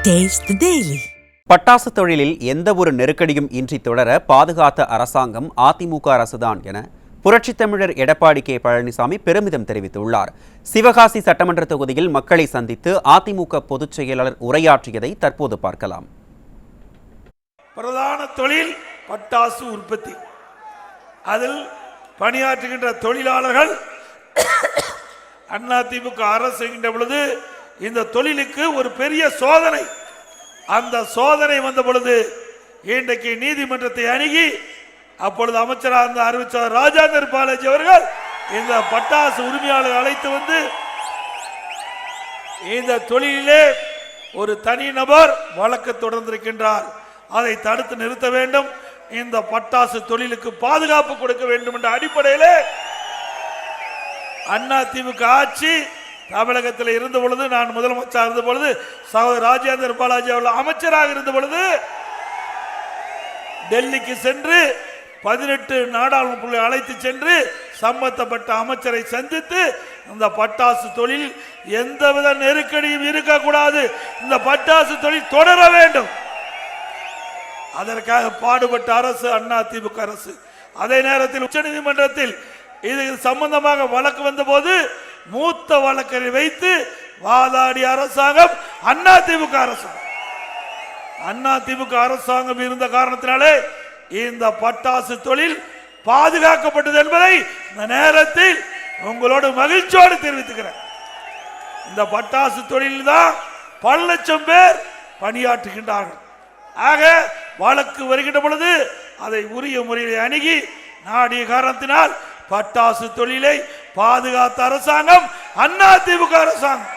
Taste the Daily. பட்டாசு தொழிலில் எந்த ஒரு நெருக்கடியும் இன்றி தொடர பாதுகாத்த அரசாங்கம் அதிமுக அரசுதான் என புரட்சித் தமிழர் எடப்பாடி கே பழனிசாமி பெருமிதம் தெரிவித்துள்ளார். சிவகாசி சட்டமன்ற தொகுதியில் மக்களை சந்தித்து அதிமுக பொதுச் செயலாளர் உரையாற்றியதை தற்போது பார்க்கலாம். பிரதான தொழில் பட்டாசு உற்பத்தி. அதில் பணியாற்றுகின்ற தொழிலாளர்கள் அதிமுக அரசு செய்கின்ற பொழுது இந்த தொழிலுக்கு ஒரு பெரிய சோதனை. அந்த சோதனை வந்த பொழுது இன்றைக்கு நீதிமன்றத்தை அணுகி அப்பொழுது அமைச்சராக இருந்த அறிவிச்சார் ராஜேந்தர் பாலாஜி அவர்கள் இந்த பட்டாசு உரிமையாளர் அழைத்து வந்து இந்த தொழிலே ஒரு தனி நபர் வழக்கு தொடர்ந்திருக்கின்றார், அதை தடுத்து நிறுத்த வேண்டும், இந்த பட்டாசு தொழிலுக்கு பாதுகாப்பு கொடுக்க வேண்டும் என்ற அடிப்படையில் அதிமுக ஆட்சி தமிழகத்தில் இருந்த பொழுது, நான் முதலமைச்சராக இருந்த பொழுது, சகோதரர் ராஜேந்தர் பாலாஜி அவர்கள் அமைச்சராக இருந்த பொழுது டெல்லிக்கு சென்று 18 நாடாளுமன்ற அழைத்து சென்று சம்பந்தப்பட்ட அமைச்சரை சந்தித்து இந்த பட்டாசு தொழில் எந்தவித நெருக்கடியும் இருக்கக்கூடாது, இந்த பட்டாசு தொழில் தொடர வேண்டும், அதற்காக பாடுபட்ட அரசு அதிமுக அரசு. அதே நேரத்தில் உச்சநீதிமன்றத்தில் இது சம்பந்தமாக வழக்கு வந்த போது மூத்த வழக்கரை வைத்து வாதாடிய அரசாங்கம் அதிமுக அரசாங்கம் இருந்த காரணத்தினாலே இந்த பட்டாசு தொழில் பாதுகாக்கப்பட்டது என்பதை இந்த நேரத்தில் உங்களோடு மகிழ்ச்சியோடு தெரிவித்துக்கிறேன். இந்த பட்டாசு தொழில் தான் பல லட்சம் பேர் பணியாற்றுகின்றார்கள். ஆக வழக்கு வருகின்ற பொழுது அதை உரிய முறையில் அணுகி நாடிய காரணத்தினால் பட்டாசு தொழிலை பாதுகாத்த அரசாங்கம் அதிமுக அரசாங்கம்.